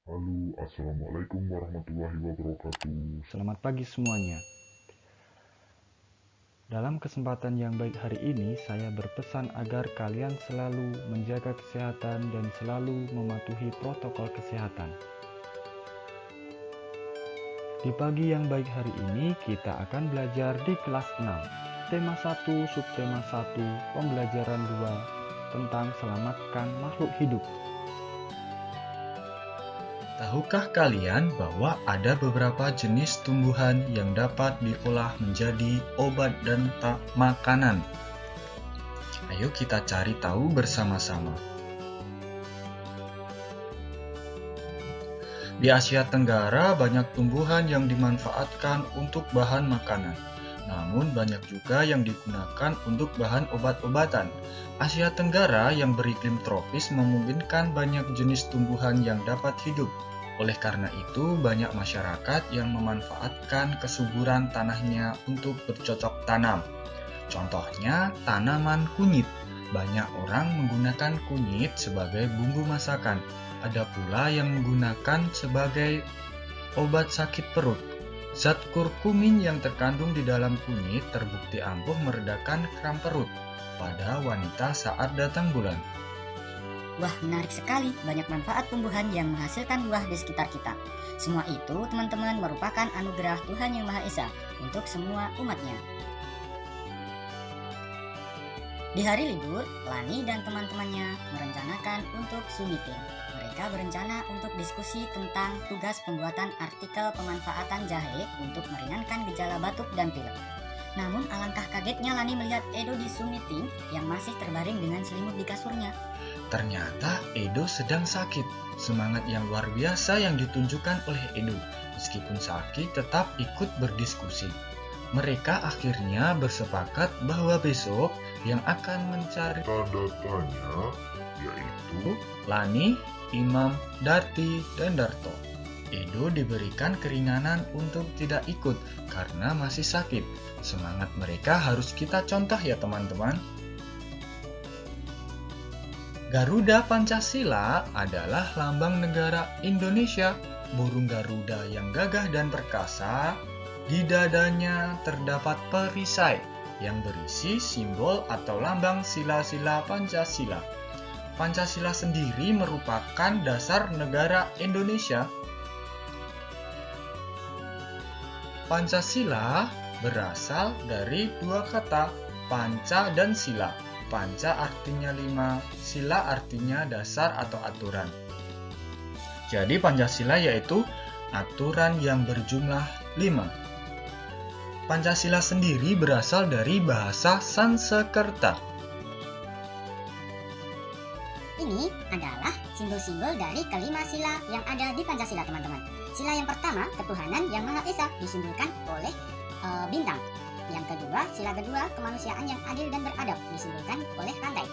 Halo, Assalamualaikum warahmatullahi wabarakatuh. Selamat pagi semuanya. Dalam kesempatan yang baik hari ini, saya berpesan agar kalian selalu menjaga kesehatan dan selalu mematuhi protokol kesehatan. Di pagi yang baik hari ini, kita akan belajar di kelas 6. Tema 1, subtema 1, pembelajaran 2 tentang selamatkan makhluk hidup. Tahukah kalian bahwa ada beberapa jenis tumbuhan yang dapat diolah menjadi obat dan makanan? Ayo kita cari tahu bersama-sama. Di Asia Tenggara banyak tumbuhan yang dimanfaatkan untuk bahan makanan. Namun banyak juga yang digunakan untuk bahan obat-obatan. Asia Tenggara yang beriklim tropis memungkinkan banyak jenis tumbuhan yang dapat hidup. Oleh karena itu, banyak masyarakat yang memanfaatkan kesuburan tanahnya untuk bercocok tanam. Contohnya, tanaman kunyit. Banyak orang menggunakan kunyit sebagai bumbu masakan. Ada pula yang menggunakan sebagai obat sakit perut. Zat kurkumin yang terkandung di dalam kunyit terbukti ampuh meredakan kram perut pada wanita saat datang bulan. Wah, menarik sekali. Banyak manfaat tumbuhan yang menghasilkan buah di sekitar kita. Semua itu, teman-teman, merupakan anugerah Tuhan Yang Maha Esa untuk semua umatnya. Di hari libur, Lani dan teman-temannya merencanakan untuk Zoom meeting. Mereka berencana untuk diskusi tentang tugas pembuatan artikel pemanfaatan jahe untuk meringankan gejala batuk dan pilek. Namun alangkah kagetnya Lani melihat Edo di Zoom meeting yang masih terbaring dengan selimut di kasurnya. Ternyata Edo sedang sakit. Semangat yang luar biasa yang ditunjukkan oleh Edo. Meskipun sakit, tetap ikut berdiskusi. Mereka akhirnya bersepakat bahwa besok yang akan mencari Tanda tanya, yaitu Lani, Imam, Darti, dan Darto. Edo diberikan keringanan untuk tidak ikut karena masih sakit. Semangat mereka harus kita contoh ya teman-teman. Garuda Pancasila adalah lambang negara Indonesia. Burung Garuda yang gagah dan perkasa, di dadanya terdapat perisai yang berisi simbol atau lambang sila-sila Pancasila. Pancasila sendiri merupakan dasar negara Indonesia. Pancasila berasal dari dua kata, panca dan sila. Panca artinya 5, sila artinya dasar atau aturan. Jadi Pancasila yaitu aturan yang berjumlah 5. Pancasila sendiri berasal dari bahasa Sanskerta. Ini adalah simbol-simbol dari kelima sila yang ada di Pancasila, teman-teman. Sila yang pertama, ketuhanan yang Maha Esa, disimbolkan oleh bintang. Yang kedua, sila kedua, kemanusiaan yang adil dan beradab, disimbolkan oleh rantai.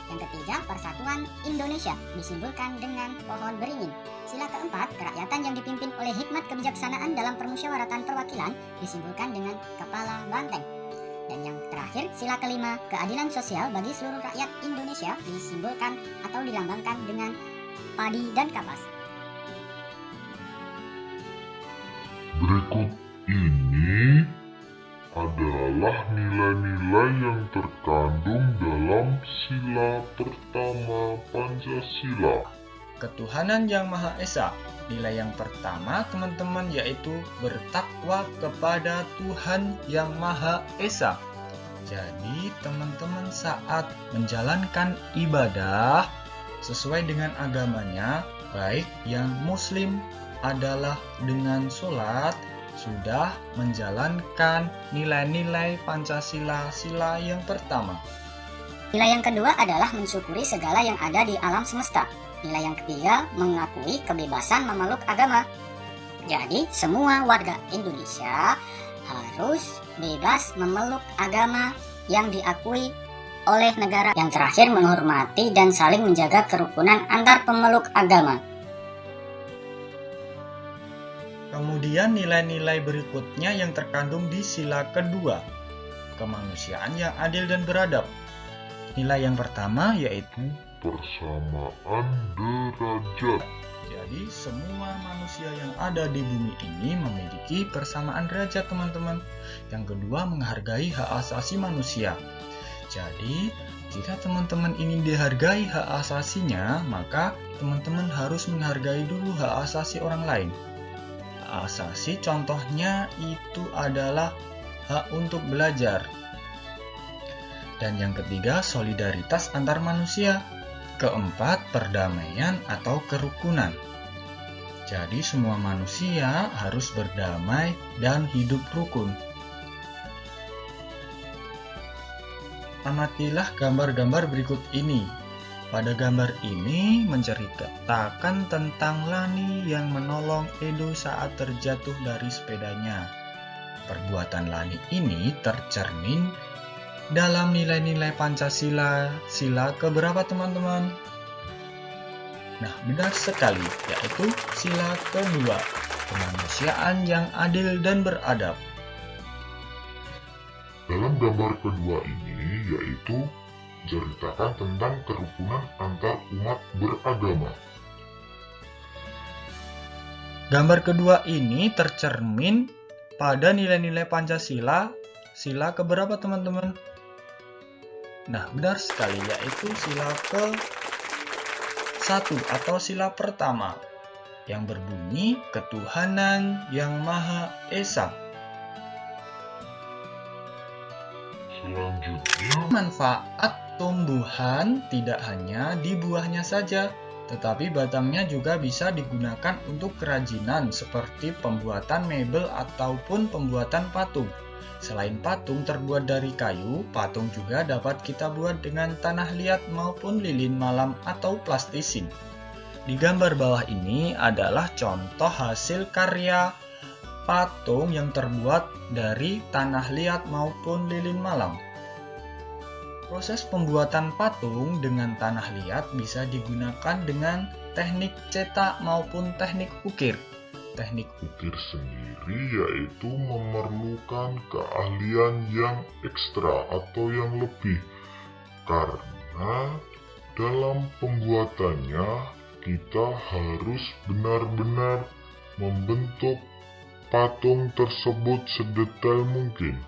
Yang ketiga, persatuan Indonesia, disimbolkan dengan pohon beringin. Sila keempat, kerakyatan yang dipimpin oleh hikmat kebijaksanaan dalam permusyawaratan perwakilan, disimbolkan dengan kepala banteng. Dan yang terakhir, sila kelima, keadilan sosial bagi seluruh rakyat Indonesia, disimbolkan atau dilambangkan dengan padi dan kapas. berikut ini adalah nilai-nilai yang terkandung dalam sila pertama Pancasila. Ketuhanan yang Maha Esa. Nilai yang pertama teman-teman yaitu bertakwa kepada Tuhan yang Maha Esa. Jadi teman-teman saat menjalankan ibadah sesuai dengan agamanya, baik yang muslim adalah dengan sholat, sudah menjalankan nilai-nilai Pancasila sila yang pertama. Nilai yang kedua adalah mensyukuri segala yang ada di alam semesta. Nilai yang ketiga, mengakui kebebasan memeluk agama. Jadi, semua warga Indonesia harus bebas memeluk agama yang diakui oleh negara. Yang terakhir, menghormati dan saling menjaga kerukunan antar pemeluk agama. Kemudian nilai-nilai berikutnya yang terkandung di sila kedua, kemanusiaan yang adil dan beradab. Nilai yang pertama yaitu Persamaan derajat. jadi semua manusia yang ada di bumi ini memiliki persamaan derajat, teman-teman. Yang kedua, menghargai hak asasi manusia. Jadi, jika teman-teman ingin dihargai hak asasinya, maka teman-teman harus menghargai dulu hak asasi orang lain. Hak asasi contohnya itu adalah hak untuk belajar. Dan yang ketiga, solidaritas antar manusia. Keempat, perdamaian atau kerukunan. Jadi semua manusia harus berdamai dan hidup rukun. Amatilah gambar-gambar berikut ini. Pada gambar ini menceritakan tentang Lani yang menolong Edo saat terjatuh dari sepedanya. Perbuatan Lani ini tercermin dalam nilai-nilai Pancasila, sila keberapa teman-teman? Nah, benar sekali, yaitu sila kedua, kemanusiaan yang adil dan beradab. Dalam gambar kedua ini yaitu menceritakan tentang kerukunan antar umat beragama. Gambar kedua ini tercermin pada nilai-nilai Pancasila, sila keberapa teman-teman? Nah, benar sekali, yaitu sila ke-1 atau sila pertama yang berbunyi ketuhanan yang Maha Esa. Selanjutnya, Manfaat tumbuhan tidak hanya di buahnya saja, tetapi batangnya juga bisa digunakan untuk kerajinan seperti pembuatan mebel ataupun pembuatan patung. Selain patung terbuat dari kayu, patung juga dapat kita buat dengan tanah liat maupun lilin malam atau plastisin. Di gambar bawah ini adalah contoh hasil karya patung yang terbuat dari tanah liat maupun lilin malam. Proses pembuatan patung dengan tanah liat bisa digunakan dengan teknik cetak maupun teknik ukir. Teknik ukir sendiri yaitu memerlukan keahlian yang ekstra atau yang lebih, karena dalam pembuatannya kita harus benar-benar membentuk patung tersebut sedetail mungkin.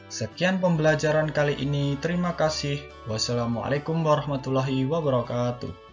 Sekian pembelajaran kali ini. Terima kasih. Wassalamualaikum warahmatullahi wabarakatuh.